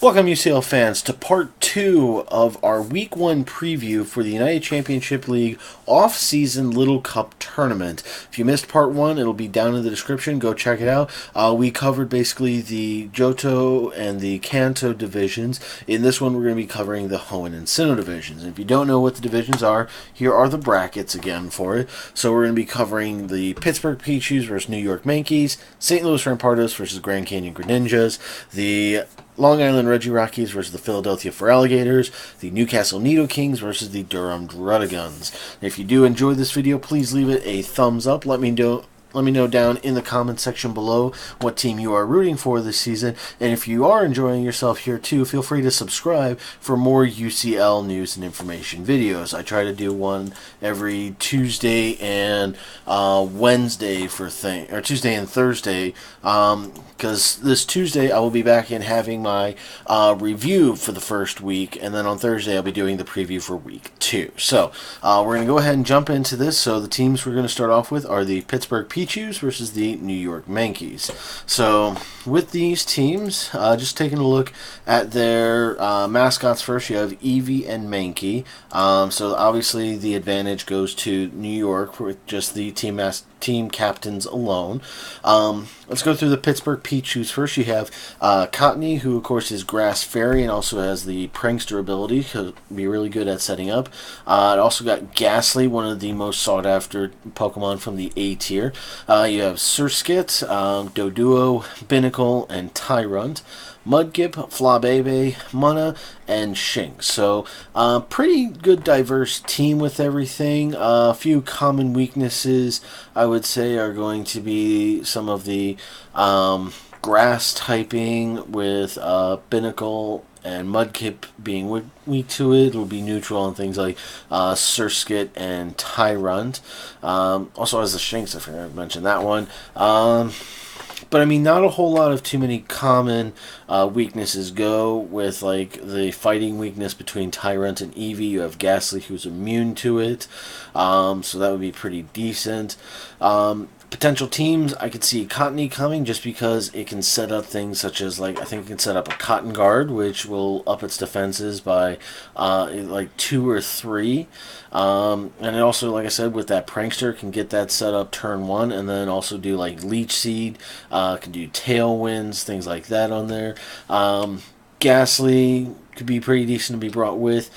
Welcome, UCL fans, to part 2 of our Week 1 preview for the United Championship League off-season Little Cup tournament. If you missed part 1, it'll be down in the description. Go check it out. We covered basically the Johto and the Kanto divisions. In this one, we're going to be covering the Hoenn and Sinnoh divisions. And if you don't know what the divisions are, here are the brackets again for it. So we're going to be covering the Pittsburgh Pichus versus New York Yankees, St. Louis Rampardos versus Grand Canyon Greninjas, the Long Island Reggie Rockies versus the Philadelphia Alligators, the Newcastle Nido Kings versus the Durham Druddigons. If you do enjoy this video, please leave it a thumbs up. Let me know down in the comments section below what team you are rooting for this season. And if you are enjoying yourself here too, feel free to subscribe for more UCL news and information videos. I try to do one every Tuesday and Wednesday or Tuesday and Thursday. Because this Tuesday I will be back in having my review for the first week, and then on Thursday I'll be doing the preview for week 2. So we're going to go ahead and jump into this. So the teams we're going to start off with are the Pittsburgh Pichus versus the New York Yankees. So with these teams, just taking a look at their mascots first, you have Eevee and Mankey. So obviously the advantage goes to New York with just the team captains alone. Let's go through the Pittsburgh Pichus first. You have Cottony, who of course is Grass Fairy and also has the Prankster ability, could be really good at setting up. It also got Ghastly, one of the most sought after Pokemon from the A tier. You have Surskit, Doduo, Binnacle, and Tyrunt. Mudkip, Flabebe, Munna, and Shinx. So, pretty good diverse team with everything. A few common weaknesses, I would say, are going to be some of the grass typing with Binnacle and Mudkip being weak to it. It'll be neutral on things like Surskit and Tyrunt. Also has the Shinx, I forgot to mention that one. But I mean, not a whole lot of too many common weaknesses go with, like, the fighting weakness between Tyrunt and Eevee. You have Ghastly, who's immune to it, so that would be pretty decent. Potential teams, I could see Cottony coming just because it can set up things such as, like, I think it can set up a Cotton Guard, which will up its defenses by, like, 2 or 3. And it also, like I said, with that Prankster, can get that set up turn 1, and then also do, like, Leech Seed, can do Tailwinds, things like that on there. Ghastly could be pretty decent to be brought with.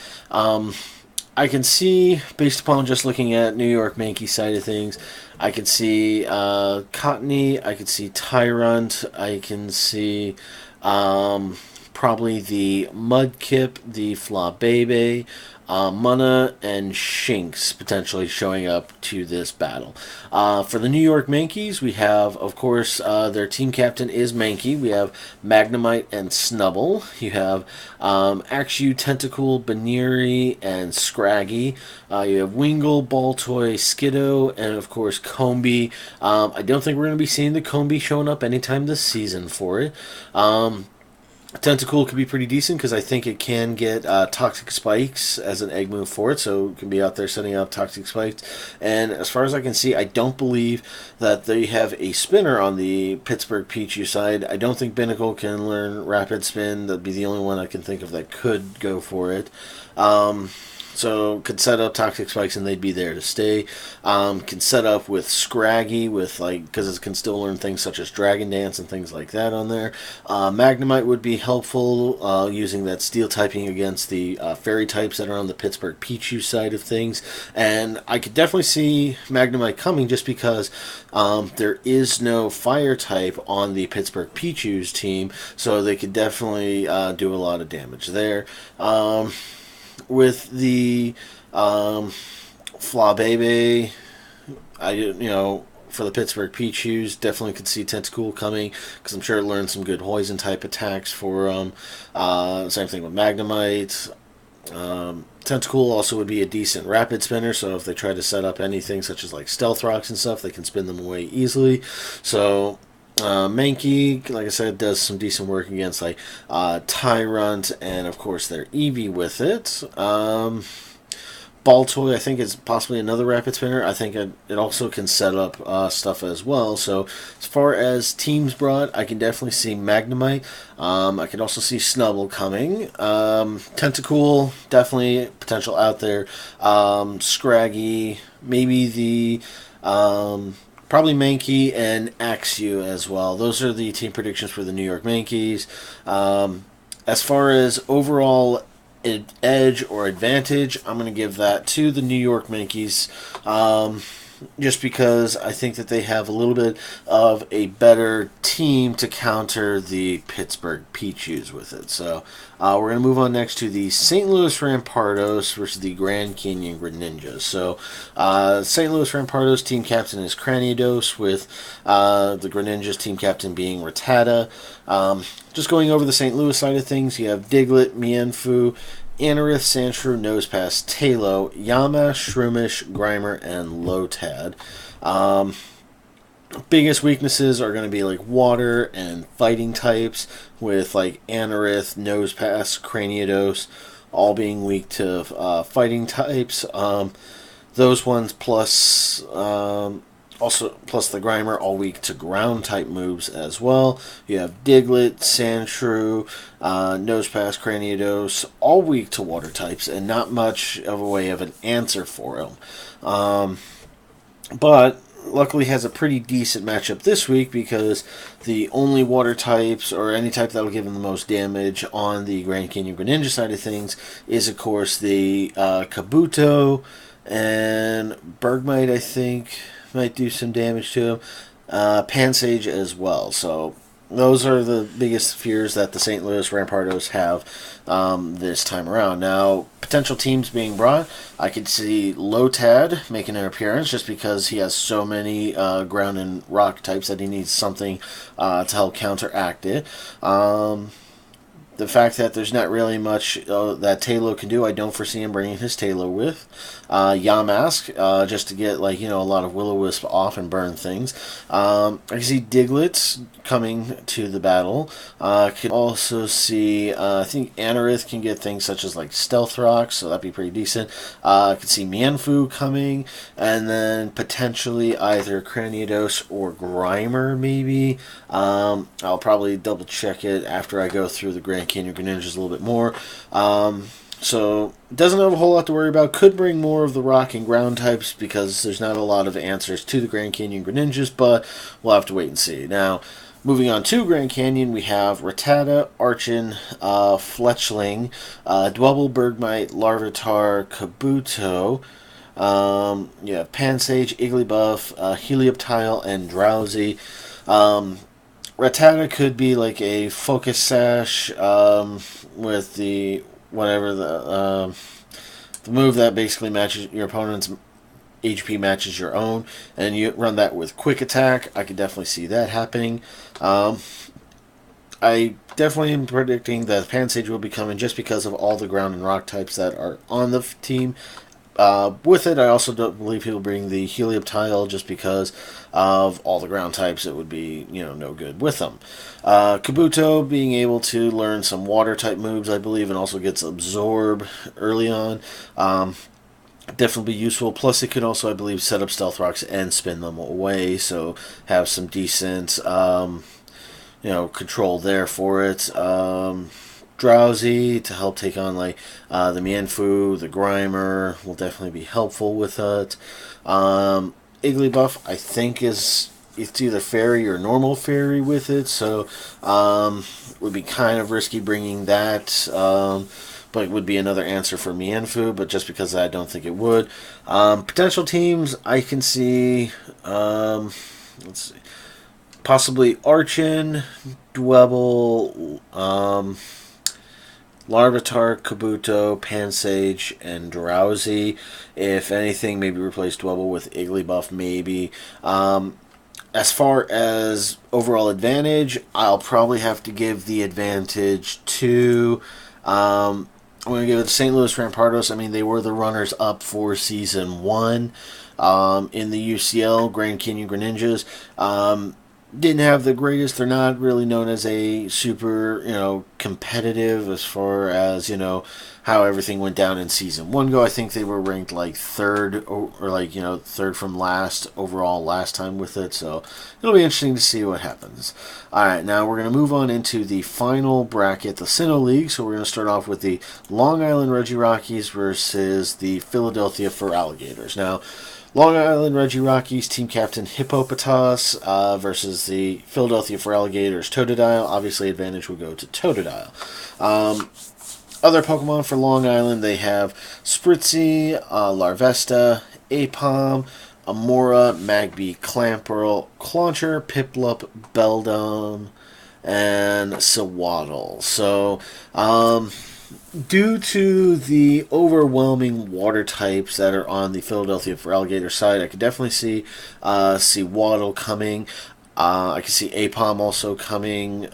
I can see, based upon just looking at New York Yankee side of things, I could see Cottony, I could see Tyrunt, I can see probably the Mudkip, the Flabebe, Munna, and Shinx potentially showing up to this battle. For the New York Yankees, we have, of course, their team captain is Mankey. We have Magnemite and Snubbull. You have Axew, Tentacool, Baneri, and Scraggy. You have Wingull, Baltoy, Skiddo, and of course Combee. I don't think we're going to be seeing the Combee showing up anytime this season for it. Tentacool could be pretty decent because I think it can get Toxic Spikes as an egg move for it, so it can be out there setting up Toxic Spikes. And as far as I can see, I don't believe that they have a spinner on the Pittsburgh Pichu side. I don't think Binnacle can learn Rapid Spin. That'd be the only one I can think of that could go for it. So could set up Toxic Spikes and they'd be there to stay. Can set up with Scraggy with, like, because it can still learn things such as Dragon Dance and things like that on there. Magnemite would be helpful using that Steel typing against the Fairy types that are on the Pittsburgh Pichu side of things. And I could definitely see Magnemite coming just because there is no Fire type on the Pittsburgh Pichu's team, so they could definitely do a lot of damage there. With the Flabebe, for the Pittsburgh Pichus, definitely could see Tentacool coming because I'm sure it learned some good Poison type attacks for same thing with Magnemite. Tentacool also would be a decent rapid spinner, so if they try to set up anything such as like Stealth Rocks and stuff, they can spin them away easily. So Mankey, like I said, does some decent work against like Tyrunt and of course their Eevee with it. Ball Toy, I think, is possibly another rapid spinner. I think it also can set up stuff as well. So as far as teams brought, I can definitely see Magnemite. I can also see Snubble coming. Tentacool, definitely potential out there. Scraggy, maybe the probably Mankey and Axew as well. Those are the team predictions for the New York Yankees. As far as overall edge or advantage, I'm going to give that to the New York Yankees, just because I think that they have a little bit of a better team to counter the Pittsburgh Pichus with it. So we're going to move on next to the St. Louis Rampardos versus the Grand Canyon Greninjas. So St. Louis Rampardos team captain is Cranidos, with the Greninjas team captain being Rattata. Just going over the St. Louis side of things, you have Diglett, Mienfoo, Anorith, Sandshrew, Nosepass, Talo, Yamash, Shroomish, Grimer, and Lotad. Biggest weaknesses are going to be like water and fighting types, with like Anorith, Nosepass, Cranidos all being weak to fighting types. Those ones plus plus the Grimer, all weak to ground type moves as well. You have Diglett, Sandshrew, Nosepass, Cranidos, all weak to water types, and not much of a way of an answer for them. But luckily has a pretty decent matchup this week, because the only water types, or any type that will give him the most damage on the Grand Canyon Greninja side of things, is of course the Kabuto, and Bergmite, I think, might do some damage to him. Pansage as well. So those are the biggest fears that the St. Louis Rampardos have this time around. Now, potential teams being brought, I could see Lotad making an appearance, just because he has so many ground and rock types that he needs something to help counteract it. The fact that there's not really much that Talo can do, I don't foresee him bringing his Talo with. Yamask, just to get a lot of Will-O-Wisp off and burn things. I can see Diglett coming to the battle. I could also see, I think Anorith can get things such as like Stealth Rock, so that'd be pretty decent. I could see Mienfoo coming, and then potentially either Cranidos or Grimer, maybe. I'll probably double check it after I go through the Grand Canyon Greninjas a little bit more. So, doesn't have a whole lot to worry about. Could bring more of the rock and ground types, because there's not a lot of answers to the Grand Canyon Greninjas, but we'll have to wait and see. Now, moving on to Grand Canyon, we have Rattata, Archon, Fletchling, Dwebble, Bergmite, Larvitar, Kabuto. You have Pansage, Igglybuff, Helioptile, and Drowsy. Rattata could be like a Focus Sash with the the move that basically matches your opponent's HP matches your own, and you run that with Quick Attack. I could definitely see that happening. I definitely am predicting that Pansage will be coming, just because of all the ground and rock types that are on the team. With it, I also don't believe he'll bring the Helioptile, just because of all the ground types. It would be, no good with them. Kabuto being able to learn some water type moves, I believe, and also gets Absorb early on. Definitely be useful. Plus, it could also, I believe, set up Stealth Rocks and spin them away, so have some decent, control there for it. Drowsy to help take on the Mienfoo, the Grimer will definitely be helpful with it. Igglybuff, I think, it's either fairy or normal fairy with it, so would be kind of risky bringing that. But it would be another answer for Mienfoo, but just because I don't think it would. Potential teams, I can see, let's see, possibly Archon, Dwebble, Larvitar, Kabuto, Pansage, and Drowsy. If anything, maybe replace Dwebble with Igglybuff, maybe. As far as overall advantage, I'll probably have to give the advantage to... I'm going to give it to St. Louis Rampardos. I mean, they were the runners-up for Season 1 in the UCL, Grand Canyon Greninjas. didn't have the greatest. They're not really known as a super, competitive as far as, how everything went down in season one go. I think they were ranked like third or like, third from last overall last time with it. So it'll be interesting to see what happens. All right, now we're going to move on into the final bracket, the Sinnoh League. So we're going to start off with the Long Island Reggie Rockies versus the Philadelphia Fur Alligators. Now, Long Island Reggie Rockies team captain Hippopotas versus the Philadelphia Fur Alligators Totodile. Obviously, advantage would go to Totodile. Other Pokemon for Long Island, they have Spritzy, Larvesta, Apom, Amora, Magby, Clamperl, Clauncher, Piplup, Beldum, and Sewaddle. So, due to the overwhelming water types that are on the Philadelphia for Alligator side, I could definitely see Waddle coming. I could see Apom also coming.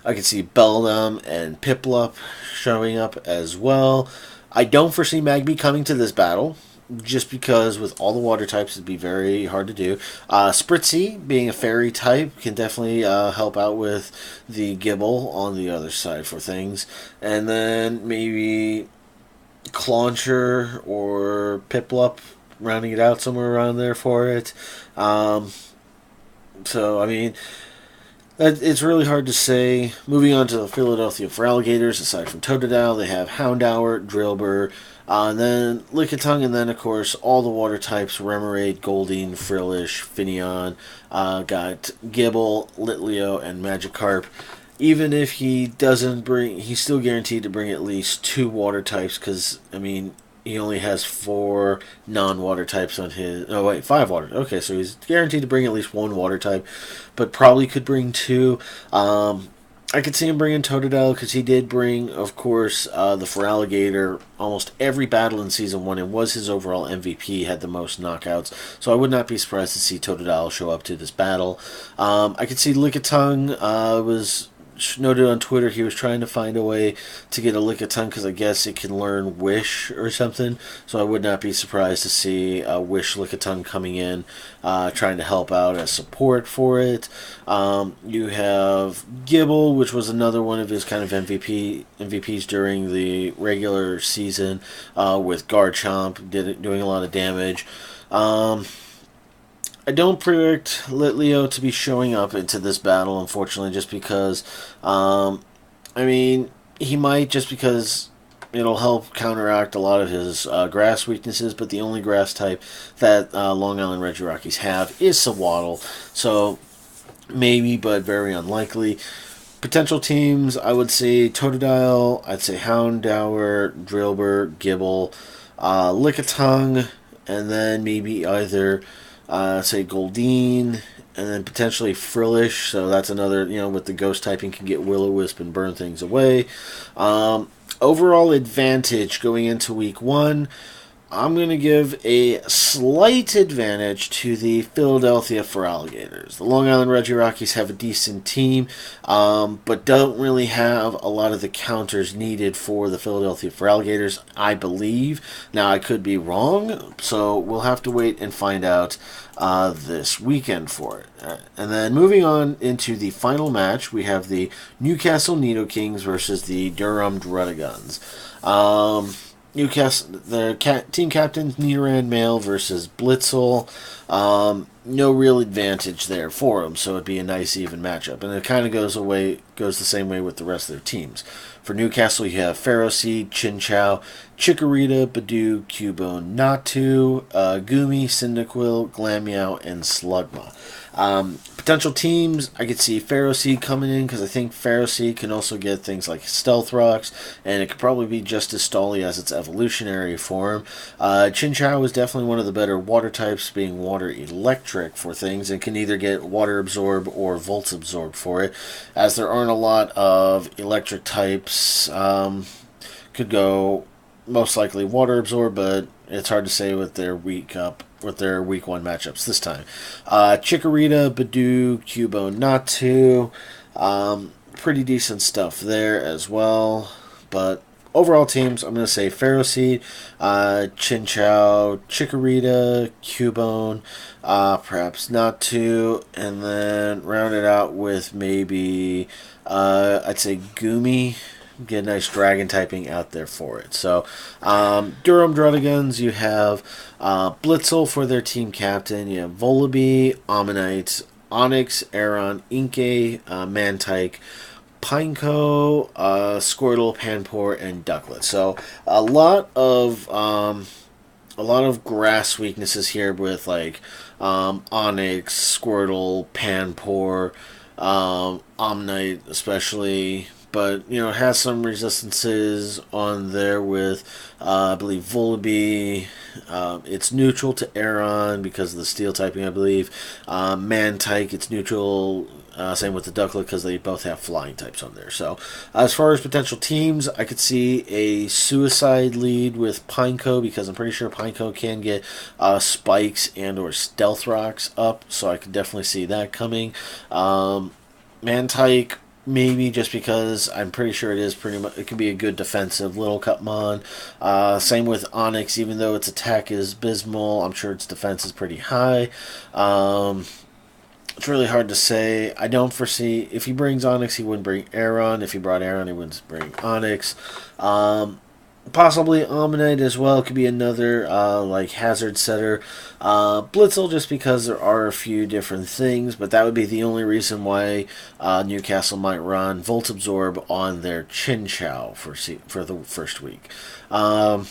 I could see Beldum and Piplup showing up as well. I don't foresee Magby coming to this battle, just because with all the water types it'd be very hard to do. Spritzy, being a fairy type, can definitely help out with the Gibble on the other side for things. And then maybe Clauncher or Piplup, rounding it out somewhere around there for it. So, I mean, it's really hard to say. Moving on to the Philadelphia for Alligators, aside from Totodile, they have Houndour, Drillbur, and then Lickitung, and then, of course, all the water types, Remoraid, Goldeen, Frillish, Finneon, got Gibble, Litleo, and Magikarp. Even if he doesn't bring, he's still guaranteed to bring at least 2 water types, because, I mean, he only has 4 non-water types on his... Oh, wait, 5 water. Okay, so he's guaranteed to bring at least 1 water type, but probably could bring 2. I could see him bringing Totodile, because he did bring, of course, the Feraligatr almost every battle in Season 1, and was his overall MVP, had the most knockouts, so I would not be surprised to see Totodile show up to this battle. I could see Lickitung was noted on Twitter he was trying to find a way to get a Lickitung, because I guess it can learn Wish or something, so I would not be surprised to see a Wish Lickitung coming in, trying to help out as support for it. You have Gibble, which was another one of his kind of MVPs during the regular season, with Garchomp doing a lot of damage. I don't predict Litleo to be showing up into this battle, unfortunately, just because, I mean, he might, just because it'll help counteract a lot of his grass weaknesses, but the only grass type that Long Island Reggie Rockies have is Sewaddle, so maybe, but very unlikely. Potential teams, I would say Totodile, I'd say Houndour, Drillbur, Gibble, Lickitung, and then maybe either... say Goldeen, and then potentially Frillish, so that's another, with the ghost typing can get Will-O-Wisp and burn things away. Overall advantage going into week 1, I'm going to give a slight advantage to the Philadelphia for Alligators. The Long Island Reggie Rockies have a decent team, but don't really have a lot of the counters needed for the Philadelphia for Alligators, I believe. Now, I could be wrong, so we'll have to wait and find out this weekend for it. And then moving on into the final match, we have the Newcastle Nidokings versus the Durham Druddigons. Newcastle, team captains Nidoran Male versus Blitzel. No real advantage there for them, so it'd be a nice even matchup. And it kind of goes the same way with the rest of their teams. For Newcastle, you have Ferroseed, Chinchou, Chikorita, Badoo, Cubone, Natu, Gumi, Cyndaquil, Glameow, and Slugma. Potential teams, I could see Ferroseed coming in, because I think Ferroseed can also get things like Stealth Rocks, and it could probably be just as stally as its evolutionary form. Chinchou is definitely one of the better water types, being water electric for things, and can either get Water Absorb or Volts Absorb for it, as there aren't a lot of electric types. Could go most likely Water Absorb, but it's hard to say with their week 1 matchups this time. Chikorita, Badoo, Cubone, Natu, pretty decent stuff there as well, but overall teams, I'm going to say Pharaoh Seed, Chinchou, Chikorita, Cubone, perhaps Natu, and then round it out with maybe, I'd say Gumi. Get a nice dragon typing out there for it. So, Durham Druddigons, you have Blitzel for their team captain. You have Volibee, Ammonite, Onyx, Aron, Inkay, Mantike, Pineco, Squirtle, Panpour, and Ducklet. So a lot of grass weaknesses here with like Onyx, Squirtle, Panpour, Omnite especially. But, you know, it has some resistances on there with, I believe, Volibee. It's neutral to Aron because of the steel typing, I believe. Mantike, it's neutral. Same with the Ducklet because they both have flying types on there. So, as far as potential teams, I could see a Suicide lead with Pineco because I'm pretty sure Pineco can get Spikes and or Stealth Rocks up. So, I could definitely see that coming. Mantike, maybe just because I'm pretty sure it is pretty much, it can be a good defensive little Cupmon. Same with Onyx, even though its attack is abysmal, I'm sure its defense is pretty high. It's really hard to say. I don't foresee, if he brings Onyx, he wouldn't bring Aron. If he brought Aron, he wouldn't bring Onyx. Possibly Omnite as well could be another like hazard setter. Blitzel just because there are a few different things, but that would be the only reason why Newcastle might run Volt Absorb on their Chinchou for the first week. I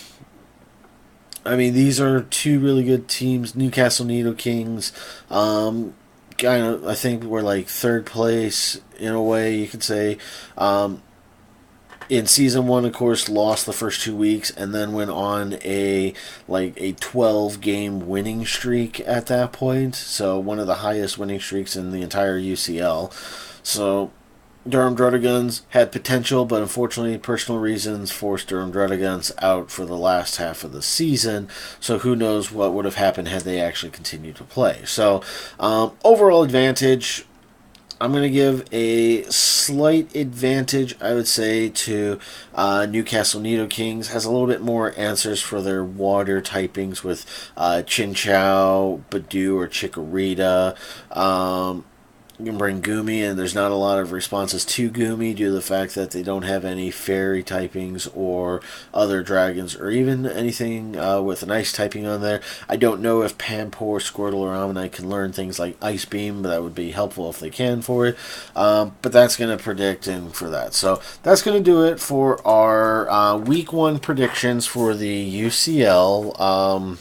mean, these are two really good teams. Newcastle Needle Kings, kind of, I think we're like third place in a way you could say. In season 1, of course, lost the first 2 weeks and then went on a 12-game winning streak at that point. So one of the highest winning streaks in the entire UCL. So Durham Druddigons had potential, but unfortunately personal reasons forced Durham Druddigons out for the last half of the season. So who knows what would have happened had they actually continued to play. So overall advantage, I'm going to give a slight advantage, I would say, to Newcastle Nido Kings. Has a little bit more answers for their water typings with Chinchou, Badoo, or Chikorita. You can bring Gumi, and there's not a lot of responses to Gumi due to the fact that they don't have any fairy typings or other dragons or even anything with an ice typing on there. I don't know if Panpour, Squirtle, or Omnite can learn things like Ice Beam, but that would be helpful if they can for it. But that's going to predict in for that. So that's going to do it for our Week 1 predictions for the UCL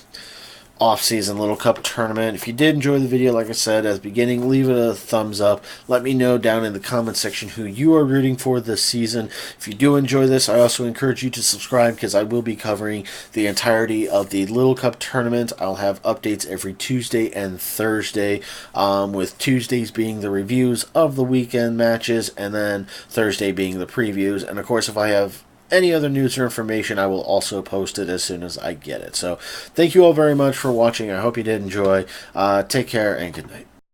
off-season Little Cup tournament. If you did enjoy the video, like I said at the beginning, leave it a thumbs up. Let me know down in the comment section who you are rooting for this season. If you do enjoy this, I also encourage you to subscribe because I will be covering the entirety of the Little Cup tournament. I'll have updates every Tuesday and Thursday, with Tuesdays being the reviews of the weekend matches and then Thursday being the previews. And of course, if I have any other news or information, I will also post it as soon as I get it. So thank you all very much for watching. I hope you did enjoy. Take care and good night.